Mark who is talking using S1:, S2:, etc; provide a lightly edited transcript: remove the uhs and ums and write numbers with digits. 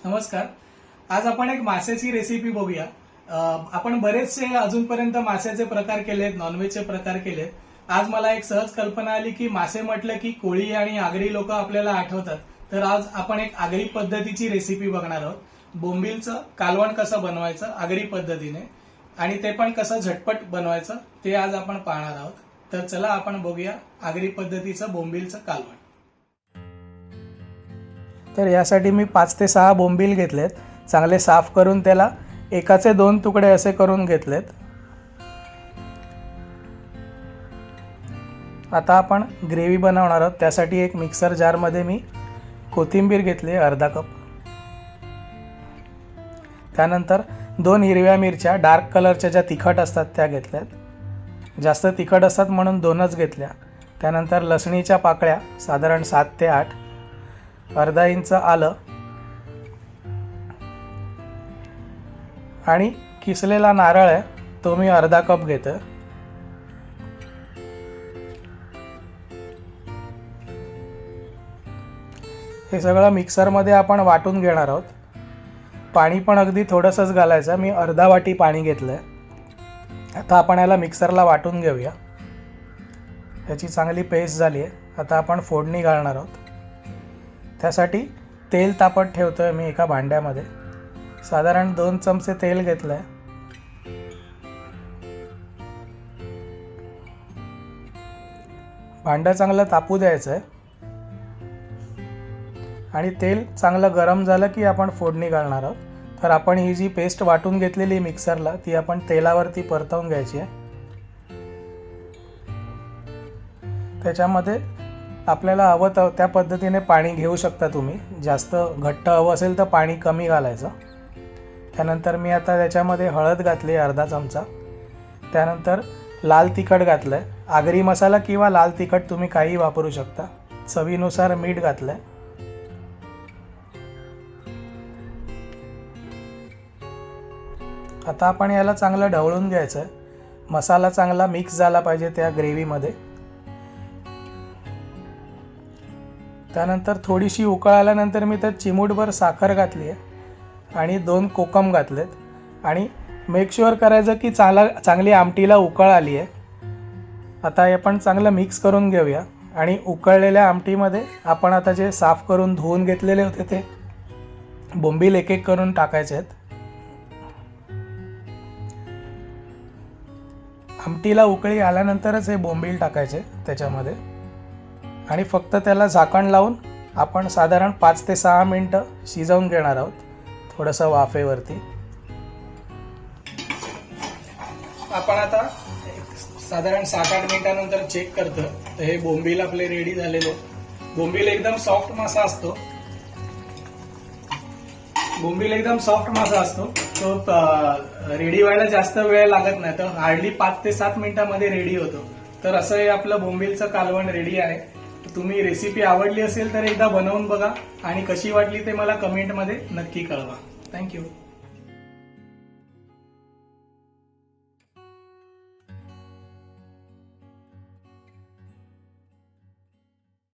S1: नमस्कार. आज आपण एक माशाची रेसिपी बघूया. आपण बरेचसे अजूनपर्यंत माशाचे प्रकार केलेत, नॉनव्हेजचे प्रकार केलेत. आज मला एक सहज कल्पना आली की मासे म्हटलं की कोळी आणि आगरी लोक आपल्याला आठवतात. तर आज आपण एक आगरी पद्धतीची रेसिपी बघणार आहोत. बोंबीलचं कालवण कसं बनवायचं आगरी पद्धतीने आणि ते पण कसं झटपट बनवायचं ते आज आपण पाहणार आहोत. तर चला आपण बघूया आगरी पद्धतीचं बोंबीलचं कालवण. तर यासाठी मी 5 ते 6 बोंबील घेतलेत. चांगले साफ करून त्याला एकाचे 2 तुकडे असे करून घेतलेत. आता आपण ग्रेव्ही बनवणार आहोत. त्यासाठी एक मिक्सर जारमध्ये मी कोथिंबीर घेतली अर्धा कप. त्यानंतर 2 हिरव्या मिरच्या डार्क कलरच्या ज्या तिखट असतात त्या घेतल्यात. जास्त तिखट असतात म्हणून 2च घेतल्या. त्यानंतर लसणीच्या पाकळ्या साधारण 7 ते 8, अर्धा इंच आलं आणि किसलेला नारळ आहे तो मी अर्धा कप घेतो. हे सगळं मिक्सरमध्ये आपण वाटून घेणार आहोत. पाणी पण अगदी थोडंसंच घालायचं. मी अर्धा वाटी पाणी घेतलंय. आता आपण याला मिक्सरला वाटून घेऊया. याची चांगली पेस्ट झाली आहे. आता आपण फोडणी घालणार आहोत. त्यासाठी तेल तापत ठेवतोय मी एका भांड्यामध्ये. साधारण 2 चमचे तेल घेतलंय. भांडं चांगलं तापू द्यायचं आहे आणि तेल चांगलं गरम झालं की आपण फोडणी घालणार आहोत. तर आपण ही जी पेस्ट वाटून घेतलेली मिक्सरला ती आपण तेलावरती परतवून घ्यायची आहे. त्याच्यामध्ये आपल्याला हवं त्या पद्धतीने पाणी घेऊ शकता तुम्ही. जास्त घट्ट हवं असेल तर पाणी कमी घालायचं. त्यानंतर मी आता त्याच्यामध्ये हळद घातली अर्धा चमचा. त्यानंतर लाल तिखट घातलं आहे. आगरी मसाला किंवा लाल तिखट तुम्ही काही वापरू शकता. चवीनुसार मीठ घातलं आहे. आता आपण याला चांगलं ढवळून घ्यायचं आहे. मसाला चांगला मिक्स झाला पाहिजे त्या ग्रेव्हीमध्ये. त्यानंतर थोडीशी उकळ आल्यानंतर मी त्यात चिमूटभर साखर घातली आहे आणि 2 कोकम घातलेत आणि मेक शुअर करायचं की चांगली आमटीला उकळ आली आहे. आता आपण चांगलं मिक्स करून घेऊया आणि उकळलेल्या आमटीमध्ये आपण आता जे साफ करून धुवून घेतलेले होते ते बोंबील एक एक करून टाकायचे आहेत. आमटीला उकळी आल्यानंतरच हे बोंबील टाकायचे त्याच्यामध्ये आणि फक्त त्याला झाकण लावून आपण साधारण 5 ते 6 मिनिटं शिजवून घेणार आहोत थोडंसं वाफेवरती. आपण आता साधारण 7-8 मिनिटानंतर चेक करतो. तर हे बोंबील आपले रेडी झालेले. बोंबील एकदम सॉफ्ट मासा असतो. तो रेडी व्हायला जास्त वेळ लागत नाही. तर हार्डली 5 ते 7 मिनिटांमध्ये रेडी होतो. तर असं हे आपलं बोंबीलचं कालवण रेडी आहे. तुम्ही रेसिपी आवडली असेल तर एकदा बनवून बघा आणि कशी वाटली ते मला कमेंटमध्ये नक्की कळवा. थँक्यू.